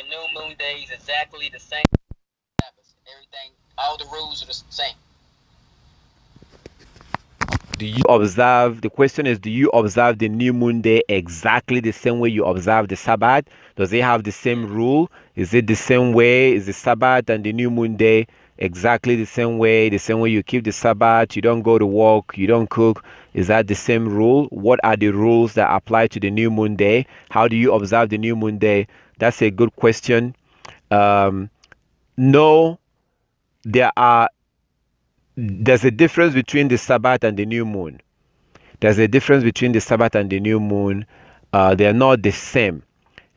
new moon day is exactly the same. Everything, all the rules are the same. Do you observe, the question is, do you observe the new moon day exactly the same way you observe the Sabbath? Does it have the same rule? Is it the same way? Is the Sabbath and the new moon day exactly the same way you keep the Sabbath? You don't go to work, you don't cook. Is that the same rule? What are the rules that apply to the new moon day? How do you observe the new moon day? That's a good question. No, there are there's a difference between the Sabbath and the new moon. There's a difference between the Sabbath and the new moon. They are not the same.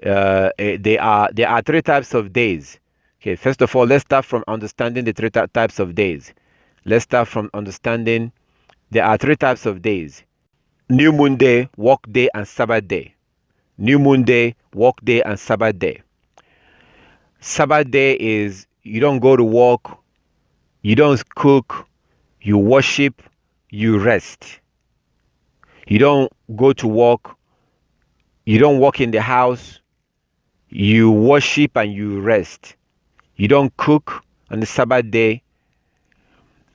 There are three types of days. Okay, first of all, let's start from understanding the three types of days. Let's start from understanding there are three types of days: new moon day, work day, and Sabbath day. New moon day, work day, and Sabbath day. Sabbath day is you don't go to work, you don't cook, you worship, you rest. You don't go to work, you don't work in the house, you worship and you rest. You don't cook on the Sabbath day.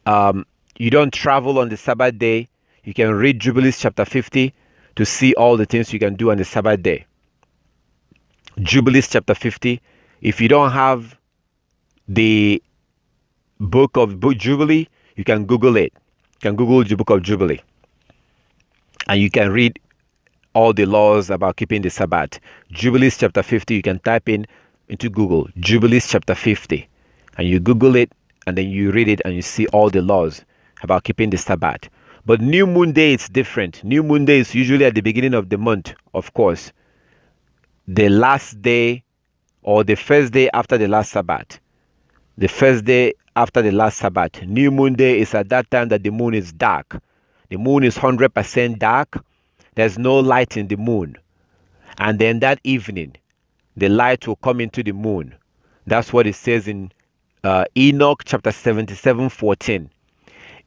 You don't travel on the Sabbath day. You can read Jubilees chapter 50 to see all the things you can do on the Sabbath day. Jubilees chapter 50. If you don't have the book of Jubilee, you can Google it. You can Google the book of Jubilee. And you can read all the laws about keeping the Sabbath. Jubilees chapter 50, you can type in into Google, Jubilees chapter 50. And you Google it, and then you read it, and you see all the laws about keeping the Sabbath. But New Moon Day, it's different. New Moon Day is usually at the beginning of the month, of course. The last day or the first day after the last Sabbath. The first day after the last Sabbath. New Moon Day is at that time that the moon is dark. The moon is 100% dark. There's no light in the moon. And then that evening, the light will come into the moon. That's what it says in Enoch chapter 77:14.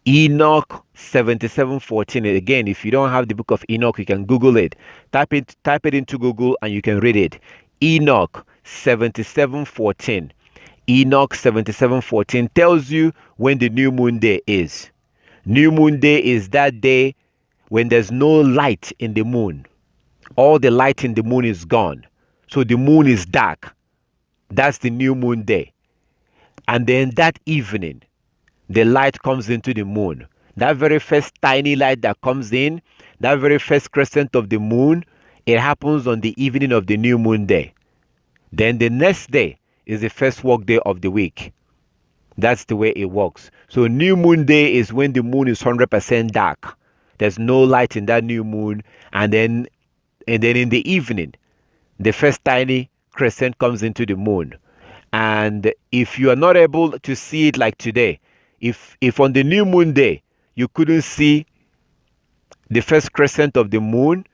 Enoch 77:14. Again, if you don't have the book of Enoch, you can Google it. Type it into Google and you can read it. Enoch 77:14. Enoch 77:14 tells you when the new moon day is. New moon day is that day when there's no light in the moon. All the light in the moon is gone. So the moon is dark. That's the new moon day. And then that evening, the light comes into the moon. That very first tiny light that comes in, that very first crescent of the moon, it happens on the evening of the new moon day. Then the next day is the first work day of the week. That's the way it works. So new moon day is when the moon is 100% dark. There's no light in that new moon. And then in the evening, the first tiny crescent comes into the moon. And if you are not able to see it like today, if on the new moon day you couldn't see the first crescent of the moon,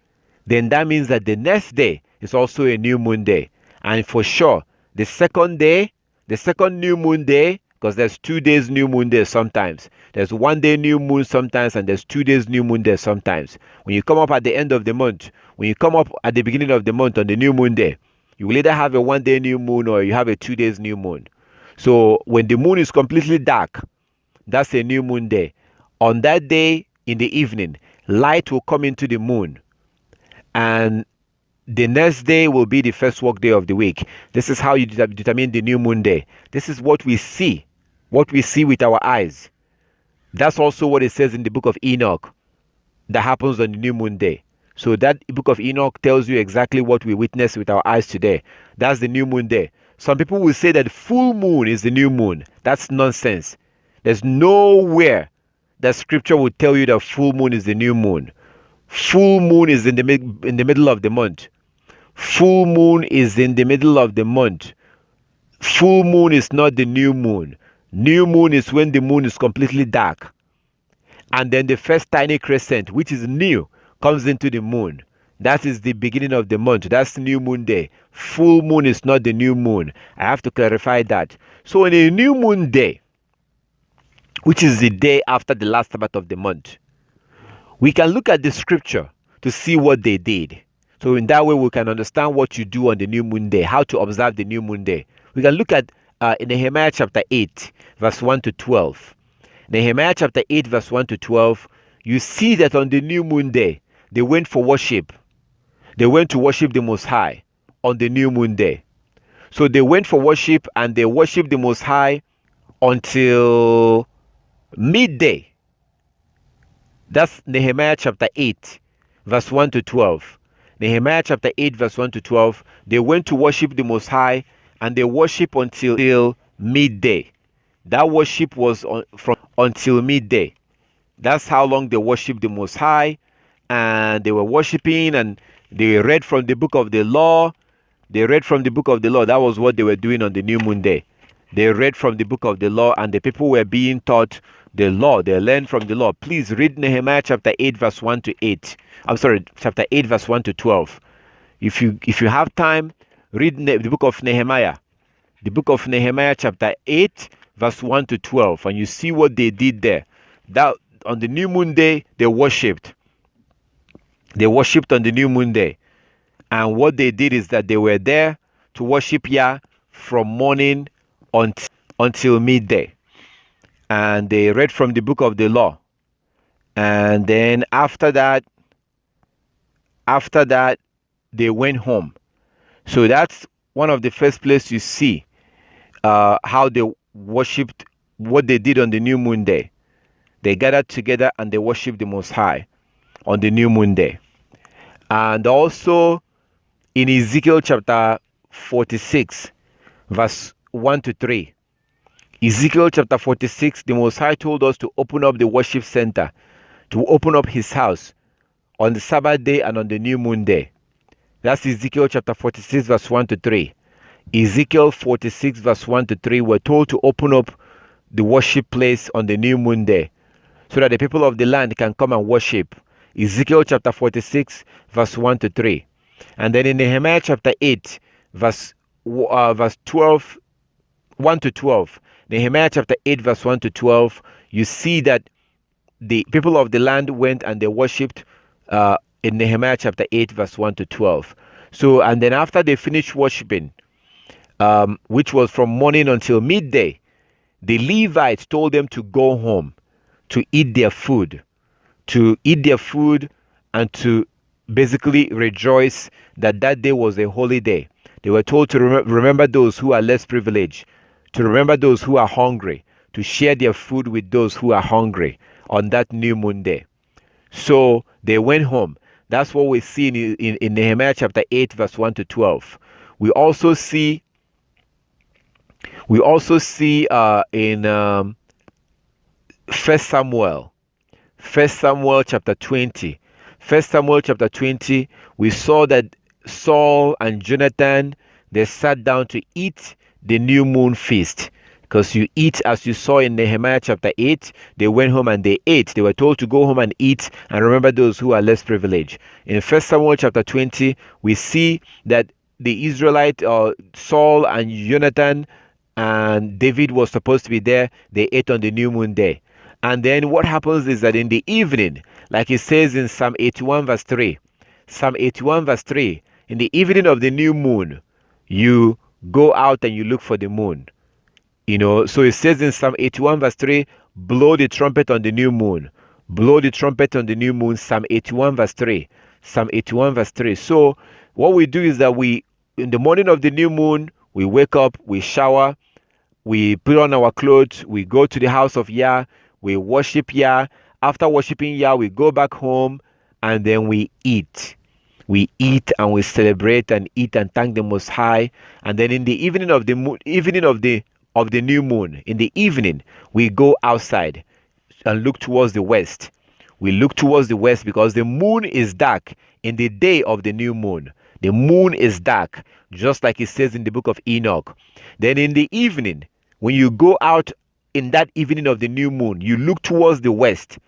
then that means that the next day is also a new moon day. And for sure, the second new moon day, because there's 2 days new moon day sometimes. There's 1 day new moon sometimes, and there's 2 days new moon day sometimes. When you come up at the end of the month, when you come up at the beginning of the month on the new moon day, you will either have a 1 day new moon or you have a 2 days new moon. So when the moon is completely dark, that's a new moon day. On that day in the evening, light will come into the moon. And the next day will be the first work day of the week. This is how you determine the new moon day. This is what we see with our eyes. That's also what it says in the book of Enoch that happens on the new moon day. So that book of Enoch tells you exactly what we witness with our eyes today. That's the new moon day. Some people will say that full moon is the new moon. That's nonsense. There's nowhere that scripture would tell you that full moon is the new moon. Full moon is in the middle of the month. Full moon is in the middle of the month. Full moon is not the new moon. New moon is when the moon is completely dark. And then the first tiny crescent, which is new, comes into the moon. That is the beginning of the month. That's new moon day. Full moon is not the new moon. I have to clarify that. So on a new moon day, which is the day after the last Sabbath of the month, we can look at the scripture to see what they did. So in that way, we can understand what you do on the new moon day, how to observe the new moon day. We can look at Nehemiah chapter 8, verse 1 to 12. Nehemiah chapter 8, verse 1 to 12, you see that on the new moon day, they went for worship. They went to worship the Most High on the new moon day. So they went for worship and they worshiped the Most High until midday. That's Nehemiah chapter 8, verse 1 to 12. Nehemiah chapter 8, verse 1 to 12. They went to worship the Most High and they worship until midday. That worship was from until midday. That's how long they worshiped the Most High. And they were worshiping and they read from the book of the law. They read from the book of the law. That was what they were doing on the new moon day. They read from the book of the law and the people were being taught the law. They learned from the law. Please read Nehemiah chapter 8 verse 1 to 8. I'm sorry, chapter 8 verse 1 to 12. If you have time, read the book of Nehemiah. The book of Nehemiah chapter 8 verse 1 to 12, and you see what they did there. That on the new moon day they worshipped. They worshipped on the new moon day. And what they did is that they were there to worship Yah from morning until midday. And they read from the book of the law. And then after that, they went home. So that's one of the first places you see how they worshipped, what they did on the new moon day. They gathered together and they worshipped the Most High on the new moon day. And also in Ezekiel chapter 46, verse 1 to 3. Ezekiel chapter 46, the Most High told us to open up the worship center, to open up his house on the Sabbath day and on the new moon day. That's Ezekiel chapter 46, verse 1 to 3. Ezekiel 46, verse 1 to 3, we're told to open up the worship place on the new moon day so that the people of the land can come and worship. Ezekiel chapter 46, verse 1 to 3. And then in Nehemiah chapter 8, verse 12, 1 to 12. Nehemiah chapter 8, verse 1 to 12, you see that the people of the land went and they worshipped in Nehemiah chapter 8, verse 1 to 12. So, and then after they finished worshiping, which was from morning until midday, the Levites told them to go home, to eat their food, and to basically rejoice that that day was a holy day. They were told to remember those who are less privileged, to remember those who are hungry, to share their food with those who are hungry on that new moon day. So they went home. That's what we see in Nehemiah chapter 8, verse 1 to 12. We also see in 1 Samuel chapter 20. 1 Samuel chapter 20, we saw that Saul and Jonathan, they sat down to eat the new moon feast. Because you eat, as you saw in Nehemiah chapter 8, they went home and they ate. They were told to go home and eat and remember those who are less privileged. In 1 Samuel chapter 20, we see that the Israelite, Saul and Jonathan and David was supposed to be there. They ate on the new moon day. And then what happens is that in the evening, like it says in Psalm 81 verse 3, Psalm 81 verse 3, in the evening of the new moon, you go out and you look for the moon. You know, so it says in Psalm 81 verse 3, blow the trumpet on the new moon. Blow the trumpet on the new moon, Psalm 81 verse 3. Psalm 81 verse 3. So what we do is that in the morning of the new moon, we wake up, we shower, we put on our clothes, we go to the house of Yah, we worship Yah. After worshiping Yah, we go back home and then we eat. We eat and we celebrate and eat and thank the Most High. And then in the evening of the new moon, in the evening, we go outside and look towards the west. We look towards the west because the moon is dark in the day of the new moon. The moon is dark, just like it says in the book of Enoch. Then in the evening, when you go out in that evening of the new moon, you look towards the west.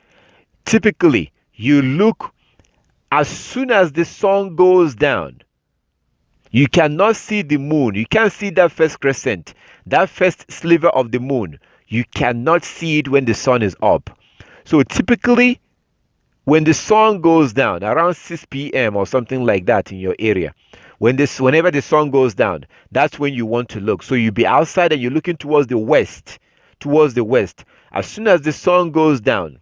Typically, you look as soon as the sun goes down. You cannot see the moon. You can't see that first crescent, that first sliver of the moon. You cannot see it when the sun is up. So typically, when the sun goes down around 6 p.m. or something like that in your area, whenever the sun goes down, that's when you want to look. So you be outside and you're looking towards the west, towards the west. As soon as the sun goes down,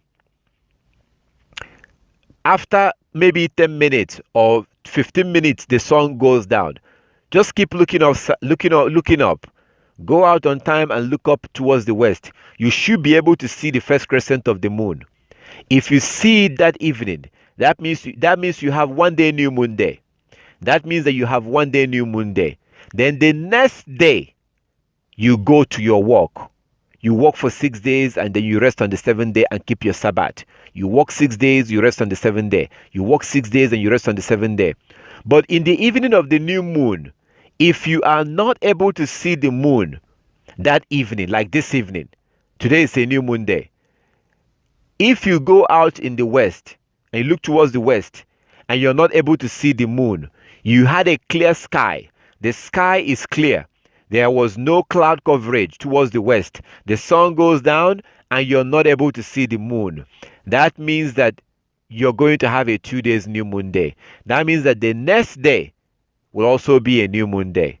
after maybe 10 minutes or 15 minutes, the sun goes down. Just keep looking up, looking up, looking up. Go out on time and look up towards the west. You should be able to see the first crescent of the moon. If you see it that evening, that means you have 1 day new moon day. That means that you have 1 day new moon day. Then the next day, you go to your work. You work for 6 days and then you rest on the 7th day and keep your Sabbath. You work 6 days, you rest on the 7th day. You work 6 days and you rest on the 7th day. But in the evening of the new moon, if you are not able to see the moon that evening, like this evening, today is a new moon day. If you go out in the west and you look towards the west and you're not able to see the moon, you had a clear sky. The sky is clear. There was no cloud coverage towards the west. The sun goes down and you're not able to see the moon. That means that you're going to have a 2 days new moon day. That means that the next day will also be a new moon day.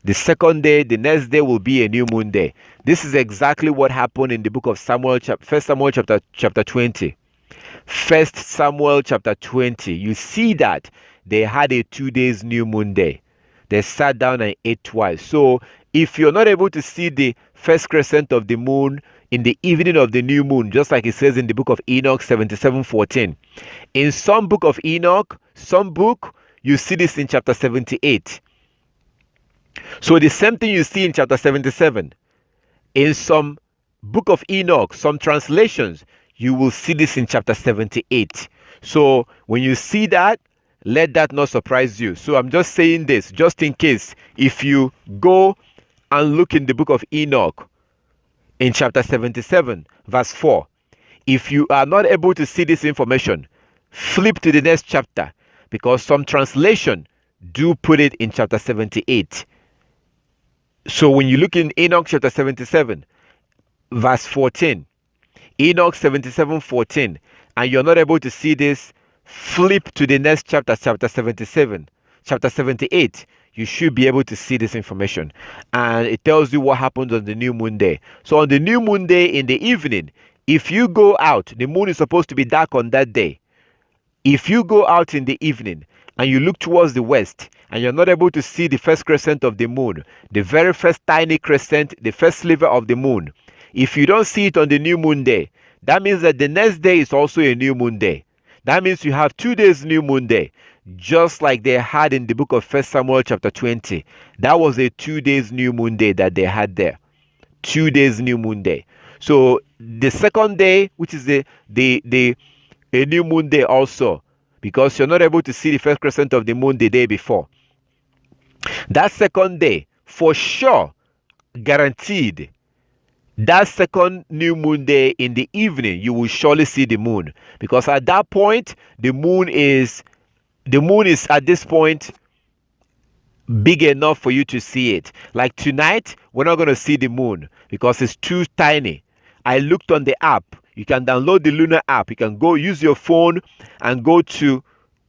The second day, the next day will be a new moon day. This is exactly what happened in the book of Samuel, 1 Samuel chapter 20. 1 Samuel chapter 20. You see that they had a 2 days new moon day. They sat down and ate twice. So if you're not able to see the first crescent of the moon in the evening of the new moon, just like it says in the book of Enoch 77:14, in some book of Enoch, some book, you see this in chapter 78. So the same thing you see in chapter 77. In some book of Enoch, some translations, you will see this in chapter 78. So when you see that, let that not surprise you. So I'm just saying this, just in case, if you go and look in the book of Enoch, in chapter 77, verse 4, if you are not able to see this information, flip to the next chapter, because some translation do put it in chapter 78. So when you look in Enoch chapter 77, verse 14, Enoch 77:14, and you're not able to see this, flip to the next chapter, chapter 77, chapter 78. You should be able to see this information. And it tells you what happens on the new moon day. So on the new moon day in the evening, if you go out, the moon is supposed to be dark on that day. If you go out in the evening and you look towards the west and you're not able to see the first crescent of the moon, the very first tiny crescent, the first sliver of the moon, if you don't see it on the new moon day, that means that the next day is also a new moon day. That means you have 2 days new moon day, just like they had in the book of 1 Samuel chapter 20. That was a 2 days new moon day that they had there. 2 days new moon day. So the second day, which is a new moon day also, because you're not able to see the first crescent of the moon the day before. That second day, for sure, guaranteed, that second new moon day in the evening, you will surely see the moon, because at that point, the moon is at this point big enough for you to see it. Like tonight, we're not going to see the moon because it's too tiny. I looked on the app. You can download the lunar app. You can go use your phone and go to,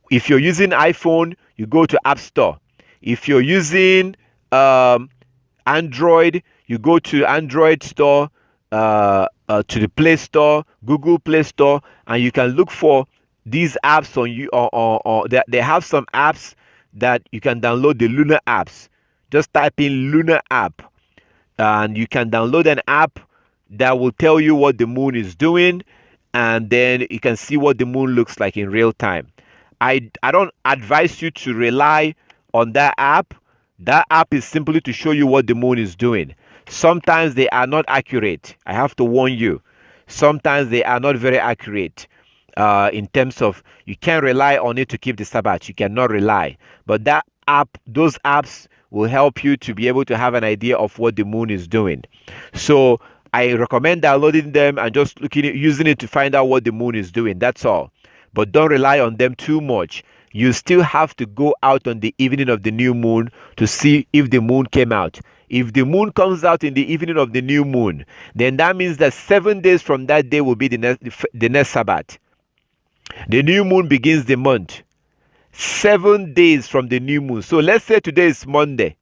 if you're using iPhone, you go to App Store. If you're using Android, you go to Android Store, to the Play Store, Google Play Store, and you can look for these apps on you. Or they have some apps that you can download, the lunar apps. Just type in lunar app, and you can download an app that will tell you what the moon is doing, and then you can see what the moon looks like in real time. I don't advise you to rely on that app. That app is simply to show you what the moon is doing. Sometimes they are not accurate. I have to warn you. Sometimes they are not very accurate in terms of, you can't rely on it to keep the Sabbath. You cannot rely. But that app, those apps will help you to be able to have an idea of what the moon is doing. So I recommend downloading them and just using it to find out what the moon is doing. That's all. But don't rely on them too much. You still have to go out on the evening of the new moon to see if the moon came out. If the moon comes out in the evening of the new moon, then that means that 7 days from that day will be the next Sabbath. The new moon begins the month 7 days from the new moon. So let's say today is Monday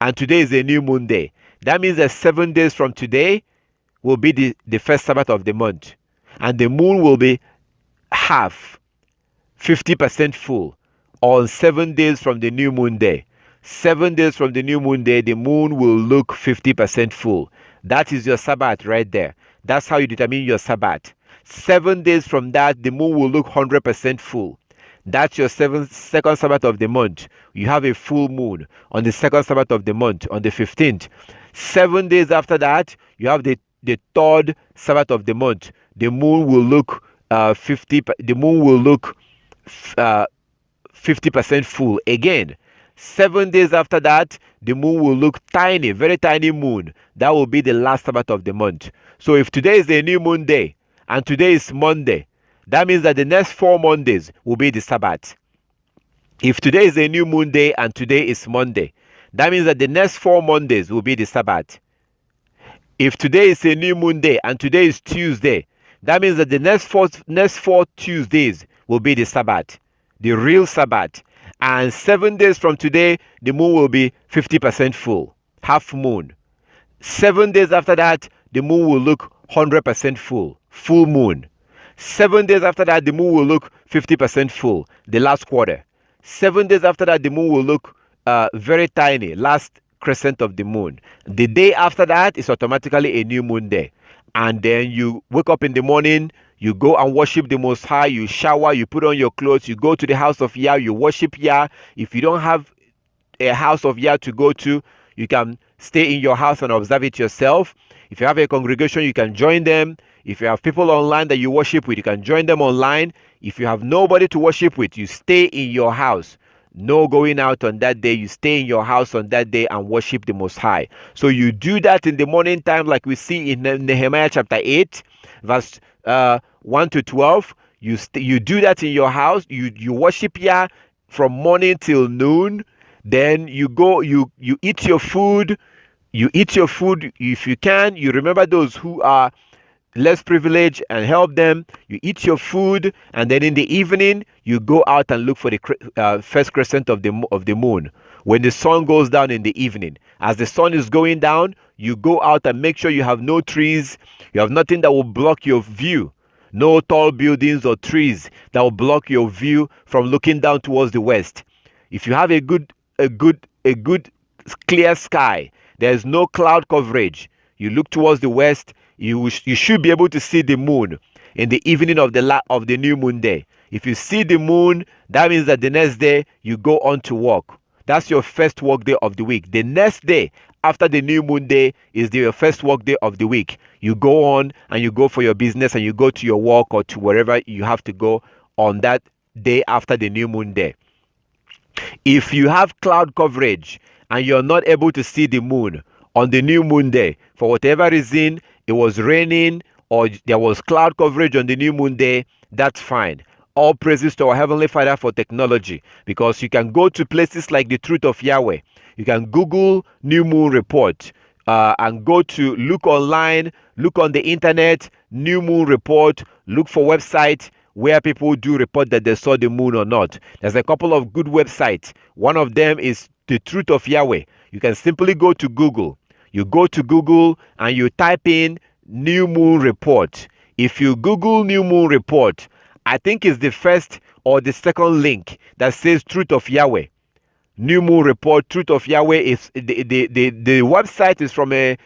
and today is a new moon day. That means that 7 days from today will be the first Sabbath of the month. And the moon will be half, 50% full on 7 days from the new moon day. 7 days from the new moon day, the moon will look 50% full. That is your Sabbath right there. That's how you determine your Sabbath. 7 days from that, the moon will look 100% full. That's your second Sabbath of the month. You have a full moon on the second Sabbath of the month, on the 15th. 7 days after that, you have the third Sabbath of the month. The moon will look 50. The moon will look 50% full again. 7 days after that, the moon will look tiny, very tiny moon. That will be the last Sabbath of the month. So if today is a new moon day and today is Monday, that means that the next 4 Mondays will be the Sabbath. If today is a new moon day and today is Monday, that means that the next 4 Mondays will be the Sabbath. If today is a new moon day and today is Tuesday, that means that the next four Tuesdays will be the Sabbath, the real Sabbath. And 7 days from today, the moon will be 50% full, half moon. 7 days after that, the moon will look 100% full, full moon. 7 days after that, the moon will look 50% full, the last quarter. 7 days after that, the moon will look very tiny, last crescent of the moon. The day after that is automatically a new moon day. And then you wake up in the morning, you go and worship the Most High, you shower, you put on your clothes, you go to the house of Yah, you worship Yah. If you don't have a house of Yah to go to, you can stay in your house and observe it yourself. If you have a congregation, you can join them. If you have people online that you worship with, you can join them online. If you have nobody to worship with, you stay in your house. No going out on that day. You stay in your house on that day and worship the Most High. So you do that in the morning time, like we see in Nehemiah chapter 8, verse 1 to 12. You do that in your house. You worship Yah from morning till noon. Then you go, you eat your food. You eat your food if you can. You remember those who are less privileged and help them. You eat your food, and then in the evening you go out and look for the first crescent of the moon. When the sun goes down in the evening, as the sun is going down, you go out and make sure you have no trees, you have nothing that will block your view, no tall buildings or trees that will block your view from looking down towards the west. If you have a good clear sky, there's no cloud coverage, you look towards the west, you should be able to see the moon in the evening of the new moon day. If you see the moon, that means that the next day you go on to work. That's your first work day of the week. The next day after the new moon day is your first work day of the week. You go on and you go for your business and you go to your work or to wherever you have to go on that day after the new moon day. If you have cloud coverage and you're not able to see the moon on the new moon day, for whatever reason, it was raining or there was cloud coverage on the new moon day, that's fine. All praises to our Heavenly Father for technology, because you can go to places like the Truth of Yahweh. You can Google New Moon Report and go to look online, look on the internet, New Moon Report, look for websites where people do report that they saw the moon or not. There's a couple of good websites. One of them is the Truth of Yahweh. You can simply go to Google. You go to Google and you type in New Moon Report. If you Google New Moon Report, I think it's the first or the second link that says Truth of Yahweh. New Moon Report, Truth of Yahweh is the website is from a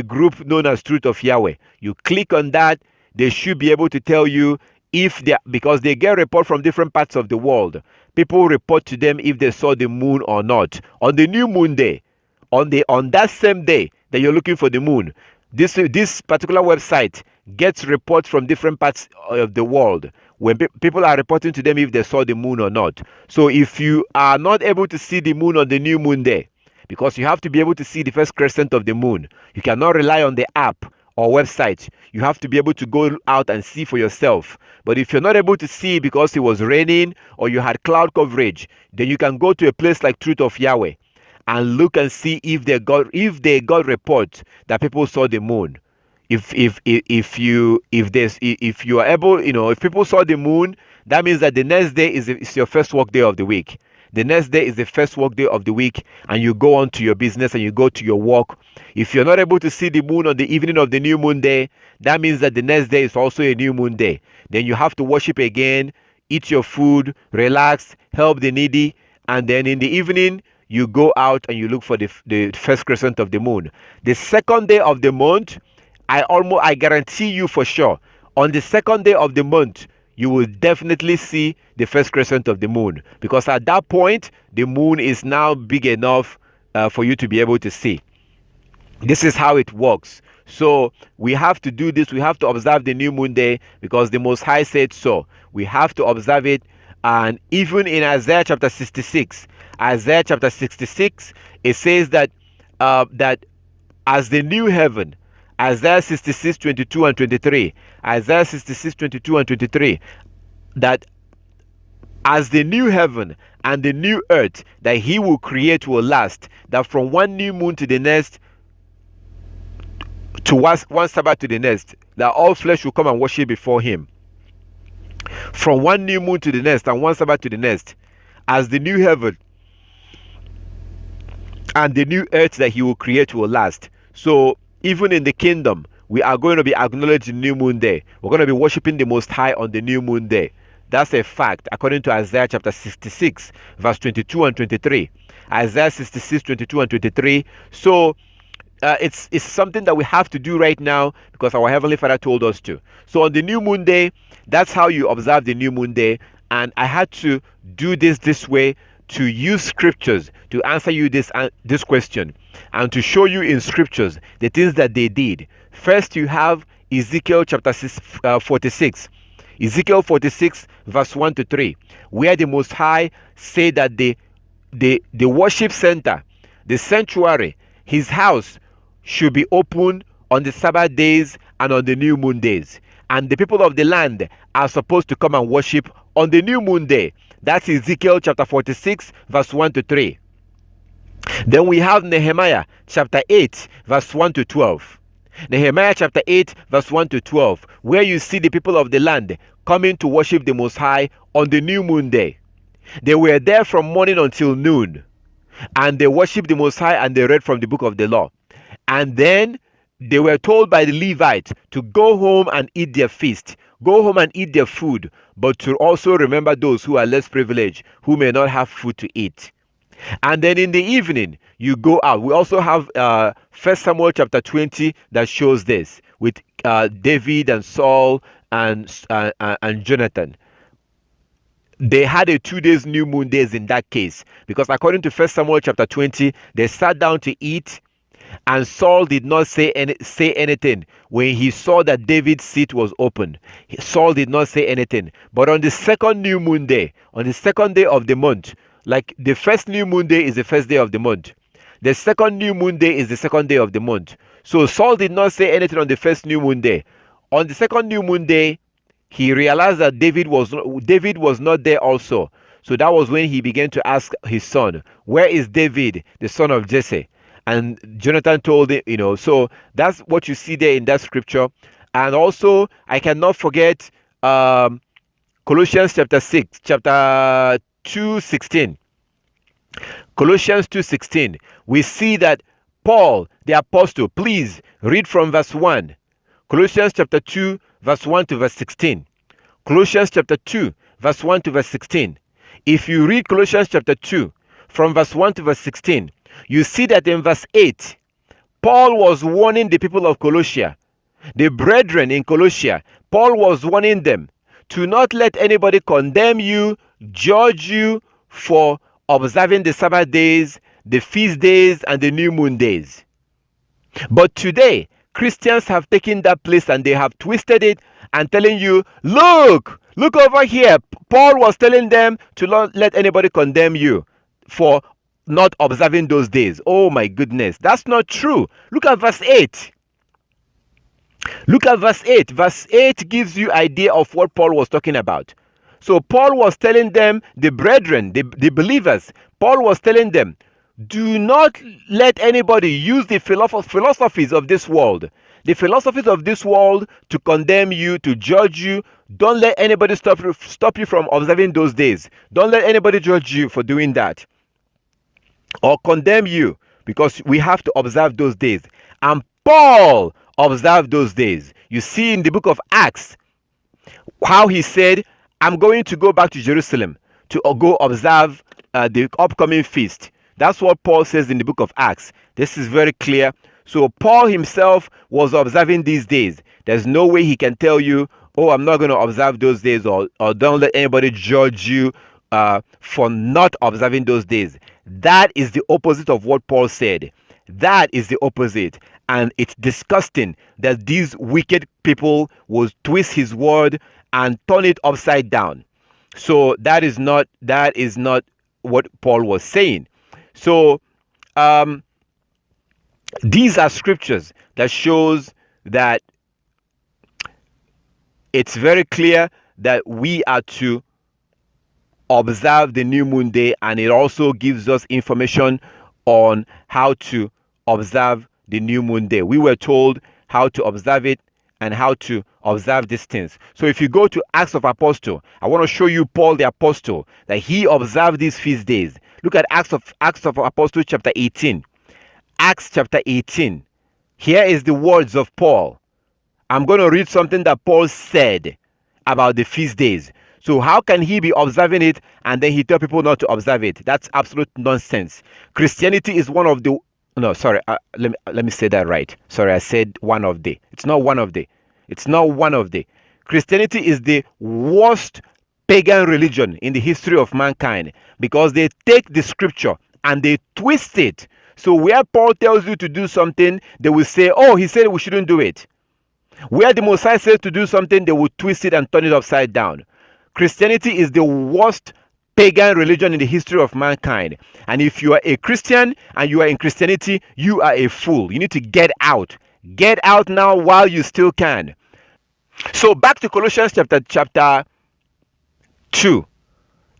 group known as Truth of Yahweh. You click on that, they should be able to tell you if they, because they get report from different parts of the world. People report to them if they saw the moon or not. On the new moon day, on that same day that you're looking for the moon, this particular website gets reports from different parts of the world when people are reporting to them if they saw the moon or not. So if you are not able to see the moon on the new moon day, because you have to be able to see the first crescent of the moon, you cannot rely on the app or website. You have to be able to go out and see for yourself. But if you're not able to see because it was raining or you had cloud coverage, then you can go to a place like Truth of Yahweh and look and see if they got reports that people saw the moon. If you are able, if people saw the moon, that means that the next day is your first work day of the week. The next day is the first work day of the week, and you go on to your business and you go to your work. If you're not able to see the moon on the evening of the new moon day, that means that the next day is also a new moon day. Then you have to worship again, eat your food, relax, help the needy, and then in the evening, you go out and you look for the first crescent of the moon. The second day of the month, I guarantee you for sure, on the second day of the month, you will definitely see the first crescent of the moon, because at that point the moon is now big enough for you to be able to see. This is how it works. So we have to do this. We have to observe the new moon day because the Most High said so. We have to observe it. And even in Isaiah chapter 66, it says that that as the new heaven, Isaiah 66, 22 and 23, Isaiah 66, 22 and 23, that as the new heaven and the new earth that he will create will last, that from one new moon to the next, to one Sabbath to the next, that all flesh will come and worship before him. From one new moon to the next and one Sabbath to the next, as the new heaven and the new earth that he will create will last. So even in the kingdom, we are going to be acknowledging new moon day. We're going to be worshiping the Most High on the new moon day. That's a fact according to Isaiah chapter 66 verse 22 and 23. Isaiah 66, 22 and 23. So it's something that we have to do right now because our Heavenly Father told us to. So on the new moon day, that's how you observe the new moon day. And I had to do this way to use scriptures to answer you this question and to show you in scriptures the things that they did. First, you have Ezekiel chapter 46. Ezekiel 46 verse 1 to 3, where the Most High said that the worship center, the sanctuary, his house should be open on the Sabbath days and on the new moon days. And the people of the land are supposed to come and worship on the new moon day. That's Ezekiel chapter 46 verse 1 to 3. Then we have Nehemiah chapter 8 verse 1 to 12. Nehemiah chapter 8 verse 1 to 12, where you see the people of the land coming to worship the Most High on the new moon day. They were there from morning until noon, and they worshiped the Most High and they read from the book of the law. And then they were told by the Levites to go home and eat their feast, go home and eat their food, but to also remember those who are less privileged, who may not have food to eat. And then in the evening, you go out. We also have 1 Samuel chapter 20 that shows this with David and Saul and Jonathan. They had a 2 days new moon days in that case, because according to 1 Samuel chapter 20, they sat down to eat, and Saul did not say anything when he saw that David's seat was open. Saul did not say anything. But on the second new moon day, on the second day of the month, like the first new moon day is the first day of the month, the second new moon day is the second day of the month. So Saul did not say anything on the first new moon day. On the second new moon day, he realized that David was not there also. So that was when he began to ask his son, where is David, the son of Jesse? And Jonathan told him, so that's what you see there in that scripture. And also, I cannot forget Colossians chapter 2:16. Colossians 2:16. We see that Paul, the apostle, please read from verse 1. Colossians chapter 2, verse 1 to verse 16. Colossians chapter 2, verse 1 to verse 16. If you read Colossians chapter 2, from verse 1 to verse 16, you see that in verse 8, Paul was warning the people of Colossia, the brethren in Colossia. Paul was warning them to not let anybody condemn you, judge you for observing the Sabbath days, the feast days, and the new moon days. But today, Christians have taken that place and they have twisted it and telling you, look over here. Paul was telling them to not let anybody condemn you for not observing those days. Oh my goodness, that's not true. Look at verse 8. Look at verse 8. Verse 8 gives you idea of what Paul was talking about. So Paul was telling them, the brethren, the believers, Paul was telling them, Do not let anybody use the philosophies of this world, to condemn you, to judge you. Don't let anybody stop you from observing those days. Don't let anybody judge you for doing that or condemn you, because we have to observe those days. And Paul observed those days. You see in the book of Acts how he said, I'm going to go back to Jerusalem to go observe the upcoming feast. That's what Paul says in the book of Acts. This is very clear. So Paul himself was observing these days. There's no way he can tell you, oh, I'm not going to observe those days, or don't let anybody judge you for not observing those days. That is the opposite of what Paul said. That is the opposite. And it's disgusting that these wicked people will twist his word and turn it upside down. So that is not what Paul was saying. So these are scriptures that shows that it's very clear that we are to observe the new moon day, and it also gives us information on how to observe the new moon day. We were told how to observe it and how to observe these things. So if you go to Acts of Apostle, I want to show you Paul the Apostle, that he observed these feast days. Look at Acts of Apostle chapter 18. Acts chapter 18. Here is the words of Paul. I'm going to read something that Paul said about the feast days. So how can he be observing it and then he tell people not to observe it? That's absolute nonsense. Christianity is one of the... No, sorry. Let me say that right. Sorry, I said one of the. It's not one of the. It's not one of the. Christianity is the worst pagan religion in the history of mankind, because they take the scripture and they twist it. So where Paul tells you to do something, they will say, oh, he said we shouldn't do it. Where the Messiah says to do something, they will twist it and turn it upside down. Christianity is the worst pagan religion in the history of mankind. And if you are a Christian and you are in Christianity, you are a fool. You need to get out. Get out now while you still can. So back to Colossians chapter 2.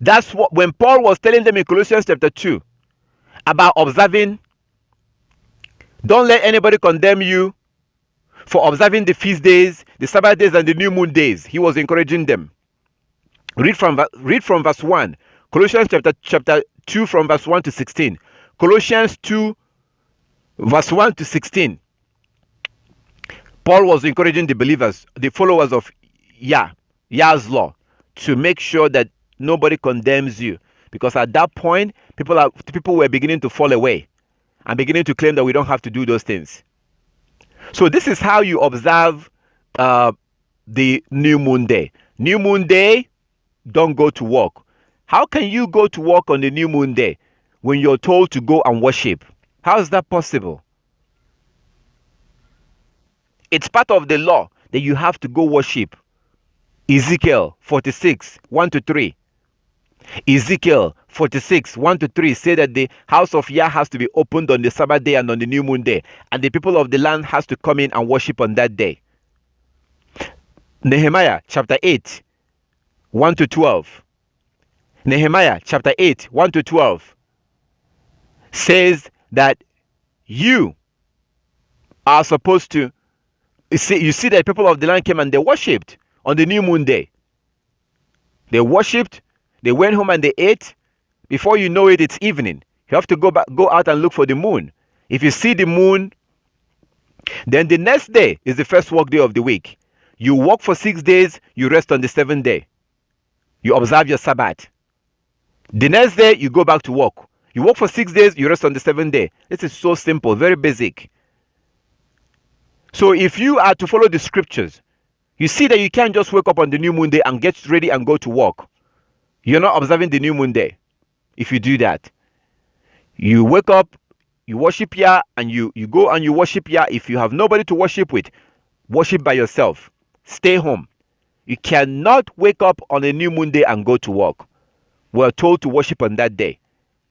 That's what, when Paul was telling them in Colossians chapter 2 about observing, don't let anybody condemn you for observing the feast days, the Sabbath days, and the new moon days. He was encouraging them. Read from verse 1. Colossians chapter 2 from verse 1 to 16. Colossians 2 verse 1 to 16. Paul was encouraging the believers, the followers of Yah's law, to make sure that nobody condemns you. Because at that point, people were beginning to fall away and beginning to claim that we don't have to do those things. So this is how you observe the new moon day. New moon day, don't go to work. How can you go to work on the new moon day when you're told to go and worship? How is that possible? It's part of the law that you have to go worship. Ezekiel 46, 1 to 3. Ezekiel 46, 1 to 3 say that the house of Yah has to be opened on the Sabbath day and on the new moon day. And the people of the land has to come in and worship on that day. Nehemiah chapter 8, 1 to 12. Nehemiah chapter 8, 1 to 12 says that you are supposed to... You see that people of the land came and they worshipped on the new moon day. They worshipped, they went home and they ate. Before you know it, it's evening. You have to go out and look for the moon. If you see the moon, then the next day is the first work day of the week. You work for 6 days, you rest on the 7th day. You observe your Sabbath. The next day, you go back to work. You work for 6 days, you rest on the 7th day. This is so simple, very basic. So if you are to follow the scriptures, you see that you can't just wake up on the new moon day and get ready and go to work. You're not observing the new moon day if you do that. You wake up, you worship Yah, and you go and you worship Yah. If you have nobody to worship with, worship by yourself. Stay home. You cannot wake up on a new moon day and go to work. We're told to worship on that day.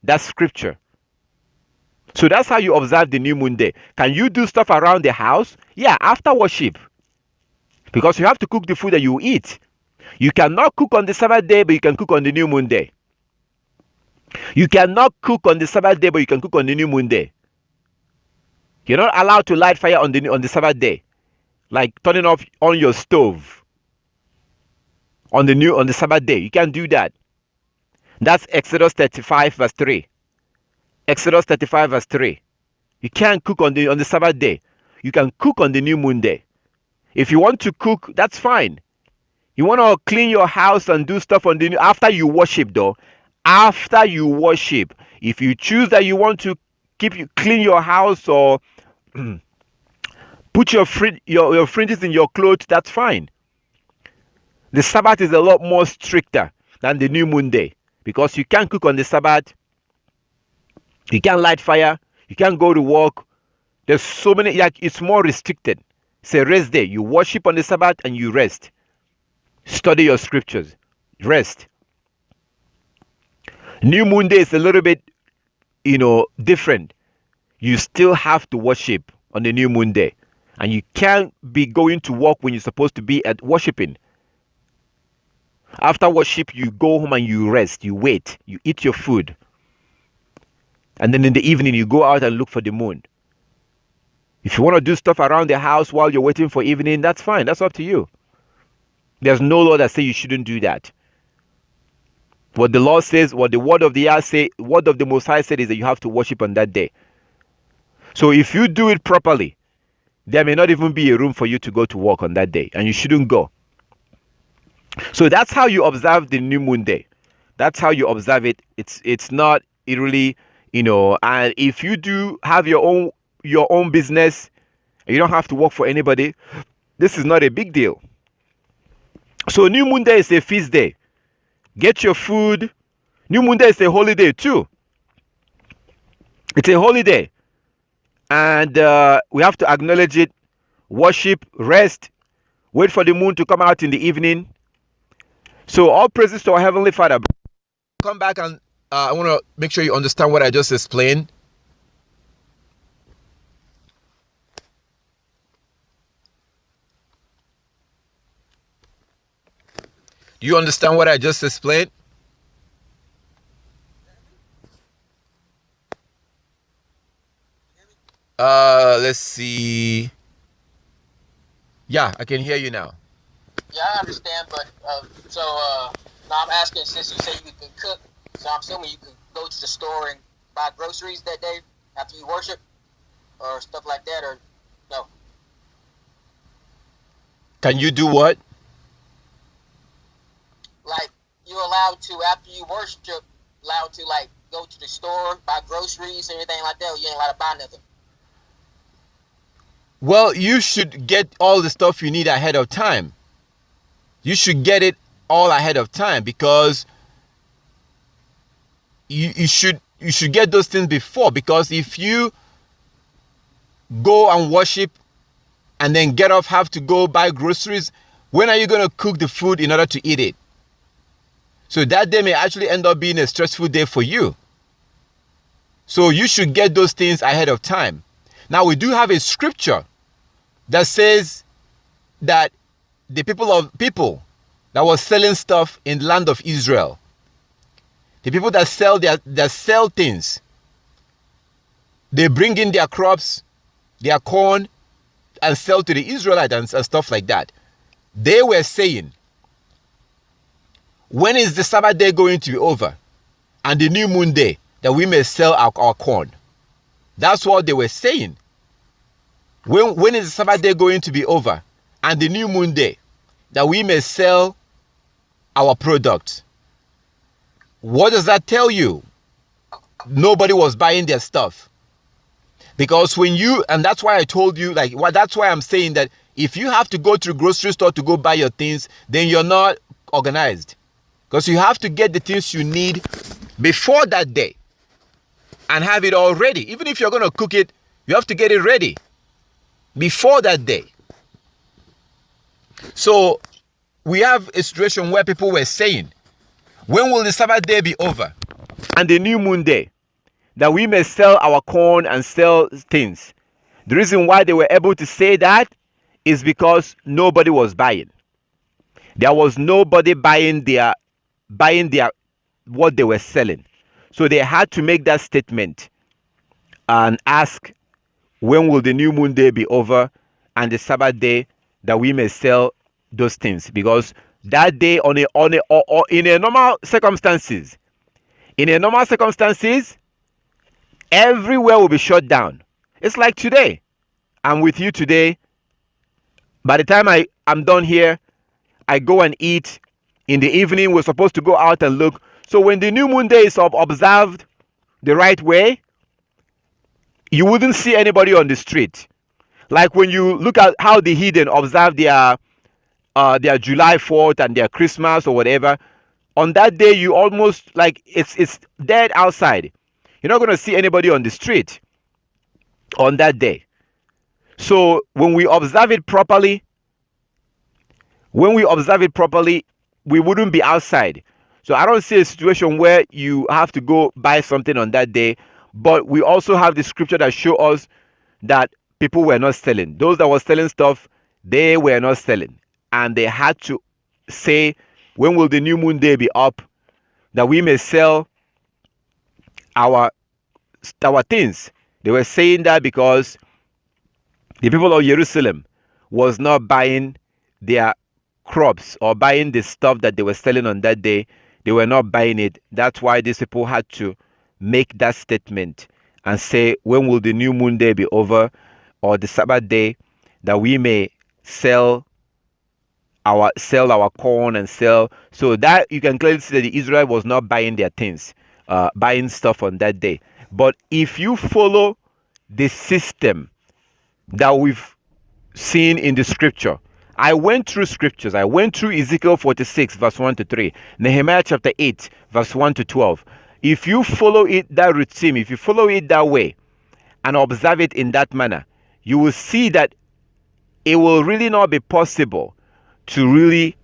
That's scripture. So that's how you observe the new moon day. Can you do stuff around the house? Yeah, after worship. Because you have to cook the food that you eat. You cannot cook on the Sabbath day, but you can cook on the new moon day. You cannot cook on the Sabbath day, but you can cook on the new moon day. You're not allowed to light fire on the Sabbath day, like turning off on your stove on the Sabbath day. You can't do that. That's Exodus 35 verse 3. Exodus 35 verse 3. You can't cook on the Sabbath day. You can cook on the new moon day. If you want to cook, that's fine. You want to clean your house and do stuff on the after you worship though. After you worship, if you choose that you want to clean your house or put your fringes in your clothes, that's fine. The Sabbath is a lot more stricter than the new moon day because you can't cook on the Sabbath. You can't light fire. You can't go to work. There's so many, like it's more restricted. It's a rest day. You worship on the Sabbath and you rest. Study your scriptures. Rest. New moon day is a little bit, different. You still have to worship on the new moon day. And you can't be going to work when you're supposed to be at worshiping. After worship, you go home and you rest. You wait. You eat your food. And then in the evening, you go out and look for the moon. If you want to do stuff around the house while you're waiting for evening, that's fine. That's up to you. There's no law that says you shouldn't do that. What the law says, what the word of the Most High said is that you have to worship on that day. So if you do it properly, there may not even be a room for you to go to work on that day, and you shouldn't go. So that's how you observe the new moon day. That's how you observe it. It's not really, and if you do have your own business, you don't have to work for anybody, this is not a big deal. So new moon day is a feast day. Get your food. New moon day is a holiday too. It's a holiday. And we have to acknowledge it, worship, rest, wait for the moon to come out in the evening. So all praises to our Heavenly Father. Come back and I want to make sure you understand what I just explained. Do you understand what I just explained? Let's see. Yeah, I can hear you now. Yeah, I understand, but now I'm asking, since you say you can cook, so I'm assuming you can go to the store and buy groceries that day after you worship, or stuff like that, or no? Can you do what? Like, you're allowed to, after you worship, allowed to, like, go to the store, buy groceries and everything like that, or you ain't allowed to buy nothing? Well, you should get all the stuff you need ahead of time. You should get it all ahead of time because you should get those things before, because if you go and worship and then get off, have to go buy groceries, when are you going to cook the food in order to eat it? So that day may actually end up being a stressful day for you. So you should get those things ahead of time. Now, we do have a scripture that says that the people that was selling stuff in the land of Israel, the people that sell things, they bring in their crops, their corn, and sell to the Israelites and stuff like that. They were saying, when is the Sabbath day going to be over and the new moon day, that we may sell our corn? That's what they were saying. When is the Sabbath day going to be over and the new moon day, that we may sell our products? What does that tell you? Nobody was buying their stuff. Because and that's why I told you, that's why I'm saying that if you have to go to the grocery store to go buy your things, then you're not organized. Because you have to get the things you need before that day and have it all ready. Even if you're going to cook it, you have to get it ready before that day. So we have a situation where people were saying, when will the Sabbath day be over and the new moon day, that we may sell our corn and sell things? The reason why they were able to say that is because nobody was buying. There was nobody buying their what they were selling. So they had to make that statement and ask, when will the new moon day be over and the Sabbath day, that we may sell those things? Because that day or in a normal circumstances, everywhere will be shut down. It's like today. I'm with you today. By the time I'm done here, I go and eat. In the evening, we're supposed to go out and look. So when the new moon day is observed the right way, you wouldn't see anybody on the street. Like when you look at how the heathen observe their July 4th and their Christmas or whatever, on that day you almost like it's dead outside. You're not going to see anybody on the street on that day. So when we observe it properly, we wouldn't be outside. So I don't see a situation where you have to go buy something on that day. But we also have the scripture that show us that people were not selling. Those that were selling stuff, they were not selling. And they had to say, when will the new moon day be up, that we may sell our things. They were saying that because the people of Jerusalem was not buying their crops or buying the stuff that they were selling on that day. They were not buying it. That's why these people had to make that statement and say, when will the new moon day be over, or the Sabbath day, that we may sell our corn and sell. So that you can clearly see that the Israel was not buying their things, buying stuff on that day. But if you follow the system that we've seen in the scripture, I went through scriptures. I went through Ezekiel 46 verse 1 to 3, Nehemiah chapter 8 verse 1 to 12. If you follow it, that routine, if you follow it that way and observe it in that manner, you will see that it will really not be possible to really,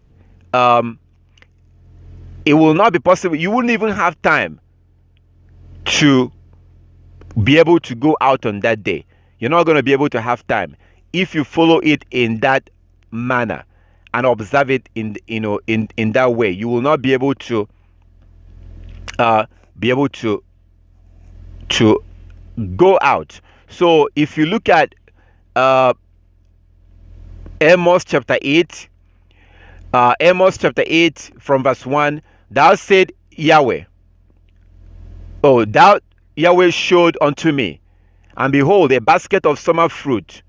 it will not be possible. You wouldn't even have time to be able to go out on that day. You're not going to be able to have time if you follow it in that manner and observe it in that way. You will not be able to go out. So if you look at Amos chapter 8, from verse 1, thou said Yahweh, thou Yahweh showed unto me, and behold, a basket of summer fruit.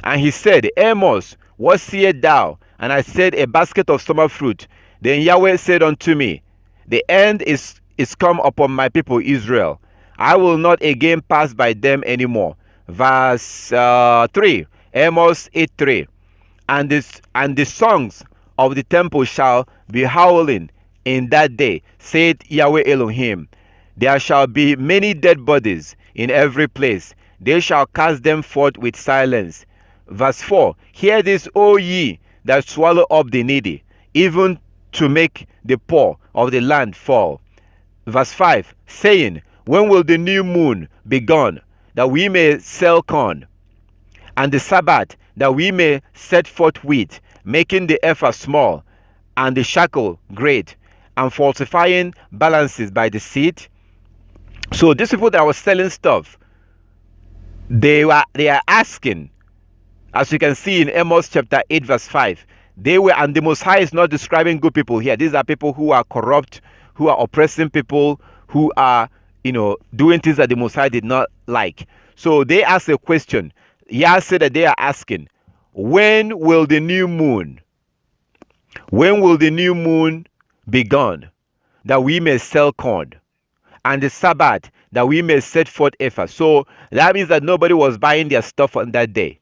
And he said, Amos, what seest thou? And I said, a basket of summer fruit. Then Yahweh said unto me, the end is come upon my people Israel. I will not again pass by them anymore. Verse 3, Amos 8:3. And the songs of the temple shall be howling in that day, saith Yahweh Elohim. There shall be many dead bodies in every place. They shall cast them forth with silence. Verse 4, hear this, O ye that swallow up the needy, even to make the poor of the land fall. Verse 5, saying, when will the new moon be gone, that we may sell corn, and the Sabbath, that we may set forth wheat, making the ephah small, and the shekel great, and falsifying balances by deceit? So these people that were selling stuff, they are asking, as you can see in Amos chapter 8 verse 5, and the Most High is not describing good people here. These are people who are corrupt, who are oppressing people, who are doing things that the Most High did not like. So they ask a question. Yah said that they are asking, when will the new moon be gone, that we may sell corn, and the Sabbath, that we may set forth ephah? So that means that nobody was buying their stuff on that day.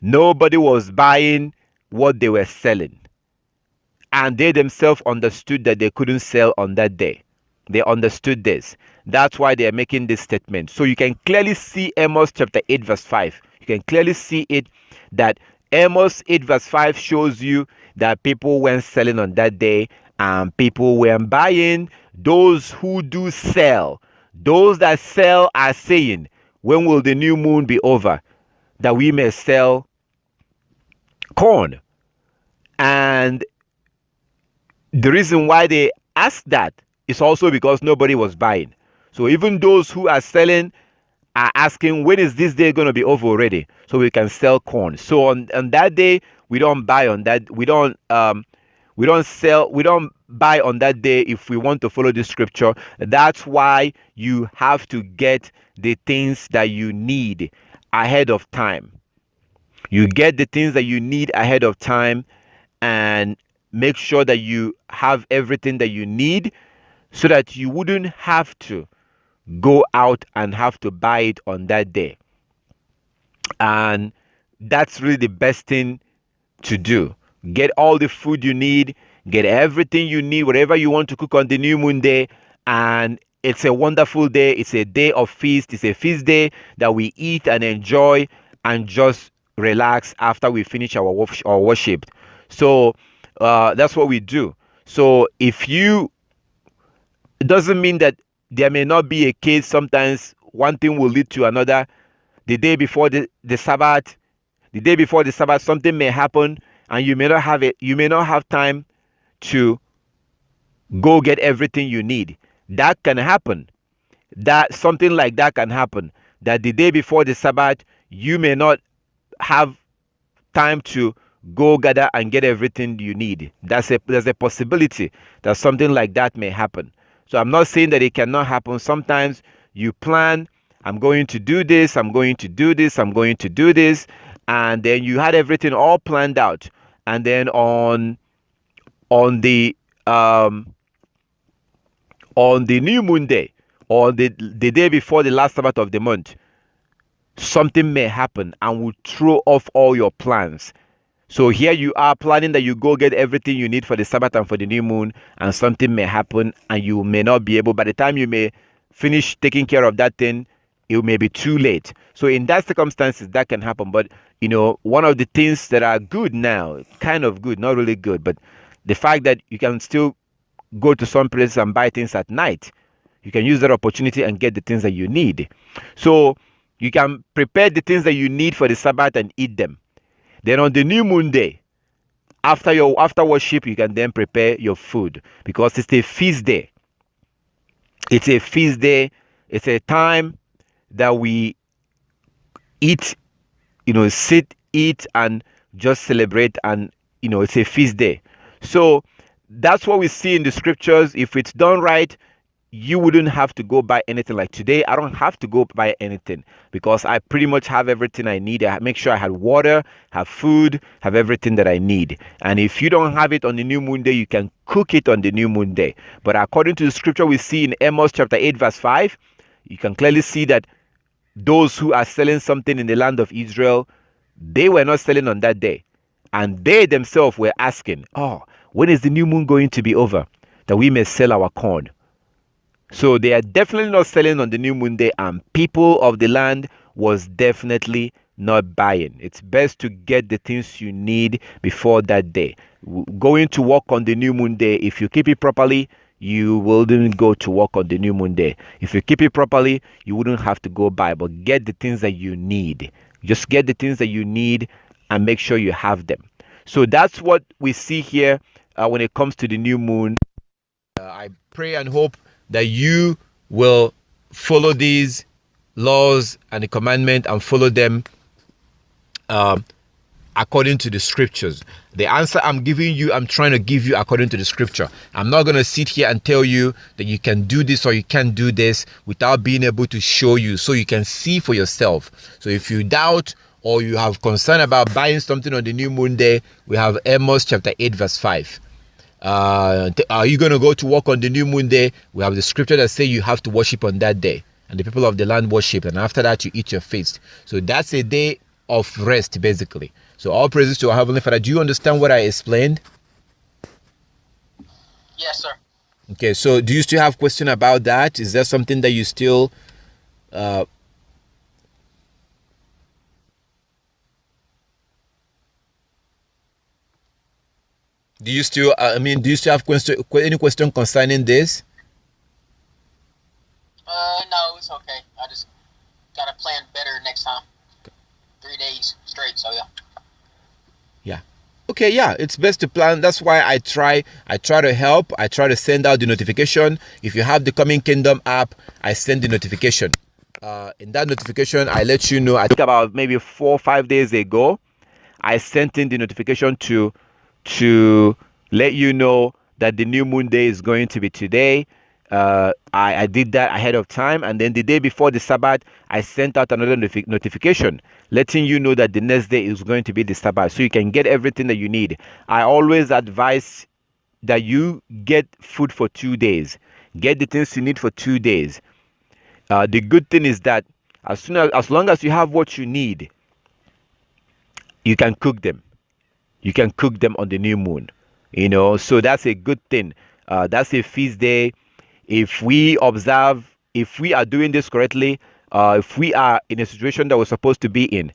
Nobody was buying what they were selling. And they themselves understood that they couldn't sell on that day. They understood this. That's why they are making this statement. So you can clearly see Amos chapter 8 verse 5. You can clearly see it, that Amos 8 verse 5 shows you that people weren't selling on that day and people weren't buying. Those who do sell, those that sell are saying, when will the new moon be over, that we may sell corn? And the reason why they asked that is also because nobody was buying. So even those who are selling are asking, when is this day going to be over already, so we can sell corn. So on that day, we don't buy on that. We don't sell. We don't buy on that day if we want to follow this scripture. That's why you have to get the things that you need ahead of time. You get the things that you need ahead of time, and make sure that you have everything that you need, so that you wouldn't have to go out and have to buy it on that day. And that's really the best thing to do. Get all the food you need, get everything you need, whatever you want to cook on the new moon day. And it's a wonderful day. It's a day of feast. It's a feast day that we eat and enjoy and just relax after we finish our worship. So that's what we do. So if you, it doesn't mean that there may not be a case. Sometimes one thing will lead to another. The day before the Sabbath, something may happen, and you may not have it. You may not have time to go get everything you need. That can happen. That something like that can happen. That the day before the Sabbath, you may not have time to go gather and get everything you need. There's a possibility that something like that may happen. So I'm not saying that it cannot happen. Sometimes you plan, I'm going to do this, I'm going to do this, I'm going to do this, and then you had everything all planned out, and then on the um on the new moon day, or the day before the last Sabbath of the month, something may happen and will throw off all your plans. So here you are planning that you go get everything you need for the Sabbath and for the new moon, and something may happen and you may not be able. By the time you may finish taking care of that thing, it may be too late. So in that circumstances, that can happen. But one of the things that are good now, kind of good, not really good, but the fact that you can still go to some places and buy things at night. You can use that opportunity and get the things that you need. So you can prepare the things that you need for the Sabbath and eat them. Then on the new moon day, after worship, you can then prepare your food, because it's a feast day. It's a feast day. It's a time that we eat, sit, eat, and just celebrate. And it's a feast day. So that's what we see in the scriptures. If it's done right, you wouldn't have to go buy anything. Like today, I don't have to go buy anything, because I pretty much have everything I need. I make sure I have water, have food, have everything that I need. And if you don't have it on the new moon day, you can cook it on the new moon day. But according to the scripture we see in Amos chapter 8 verse 5, you can clearly see that those who are selling something in the land of Israel, they were not selling on that day. And they themselves were asking, when is the new moon going to be over, that we may sell our corn? So they are definitely not selling on the new moon day, and people of the land was definitely not buying. It's best to get the things you need before that day. Going to work on the new moon day, if you keep it properly, you wouldn't go to work on the new moon day. If you keep it properly, you wouldn't have to go buy, but get the things that you need. Just get the things that you need and make sure you have them. So that's what we see here when it comes to the new moon. I pray and hope that you will follow these laws and the commandment and follow them according to the scriptures. The answer I'm giving you, I'm trying to give you according to the scripture. I'm not going to sit here and tell you that you can do this or you can't do this without being able to show you, so you can see for yourself. So if you doubt or you have concern about buying something on the new moon day, we have Amos chapter 8 verse 5. Are you going to go to work on the new moon day? We have the scripture that say you have to worship on that day, and the people of the land worship, and after that you eat your feast. So that's a day of rest, basically. So all praises to our Heavenly Father. Do you understand what I explained? Yes, sir. Okay, so do you still have question about that? Is there something that you still do you still have any question concerning this? No, it's okay. I just gotta plan better next time. 3 days straight, so yeah. Yeah. okay, yeah, it's best to plan. That's why I try to help. I try to send out the notification. If you have the Coming Kingdom app, I send the notification. In that notification, I let you know. I think about maybe 4 or 5 days ago, I sent in the notification to let you know that the new moon day is going to be today. I did that ahead of time, and then the day before the Sabbath, I sent out another notification letting you know that the next day is going to be the Sabbath, so you can get everything that you need. I always advise that you get food for 2 days, get the things you need for 2 days. The good thing is that as long as you have what you need, you can cook them. You can cook them on the new moon, so that's a good thing. That's a feast day. If we are doing this correctly, if we are in a situation that we're supposed to be in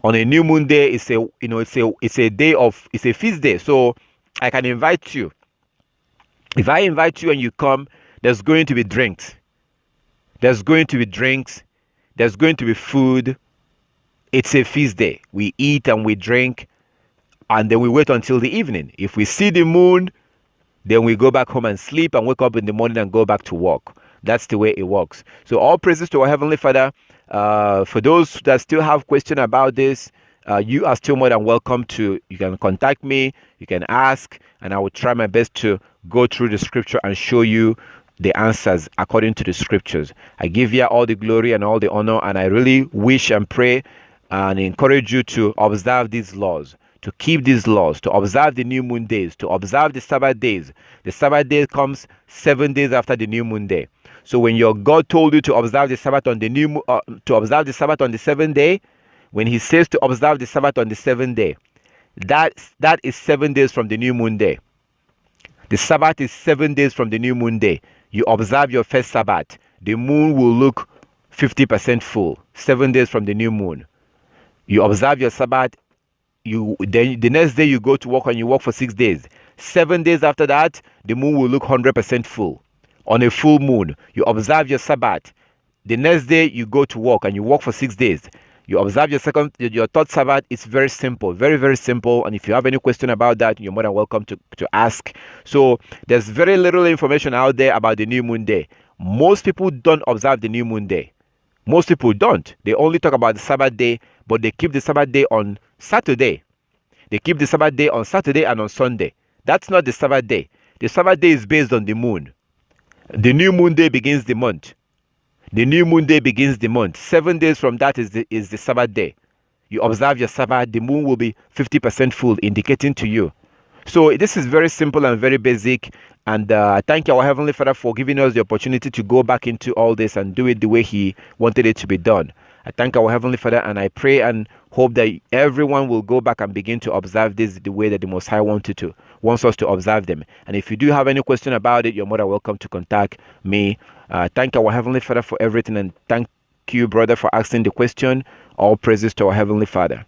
on a new moon day, it's a day of it's a feast day. So I can invite you. If I invite you and you come, there's going to be drinks. There's going to be drinks. There's going to be food. It's a feast day. We eat and we drink, and then we wait until the evening. If we see the moon, then we go back home and sleep and wake up in the morning and go back to work. That's the way it works. So all praises to our Heavenly Father. For those that still have question about this, you are still more than welcome to. You can contact me. You can ask, and I will try my best to go through the scripture and show you the answers according to the scriptures. I give you all the glory and all the honor, and I really wish and pray and encourage you to observe these laws, to keep these laws, to observe the new moon days, to observe the Sabbath days. The Sabbath day comes 7 days after the new moon day. So when your God told you to observe the Sabbath on the to observe the Sabbath on the seventh day, when He says to observe the Sabbath on the seventh day, that is 7 days from the new moon day. The Sabbath is 7 days from the new moon day. You observe your first Sabbath, the moon will look 50% full. 7 days from the new moon. You observe your Sabbath. You then the next day you go to work and you work for 6 days. 7 days after that, the moon will look 100% full. On a full moon, you observe your Sabbath. The next day you go to work and you work for 6 days. You observe your third Sabbath. It's very simple, very, very simple. And if you have any question about that, you're more than welcome to ask. So there's very little information out there about the new moon day. Most people don't observe the new moon day. Most people don't. They only talk about the Sabbath day, but they keep the Sabbath day on Saturday. They keep the Sabbath day on Saturday and on Sunday. That's not the Sabbath day. The Sabbath day is based on the moon. The new moon day begins the month. The new moon day begins the month. 7 days from that is the Sabbath day. You observe your Sabbath, the moon will be 50% full, indicating to you. So this is very simple and very basic. And I thank our Heavenly Father for giving us the opportunity to go back into all this and do it the way He wanted it to be done. I thank our Heavenly Father, and I pray and hope that everyone will go back and begin to observe this the way that the Most High wants us to observe them. And if you do have any question about it, you're more than welcome to contact me. Thank our Heavenly Father for everything, and thank you, brother, for asking the question. All praises to our Heavenly Father.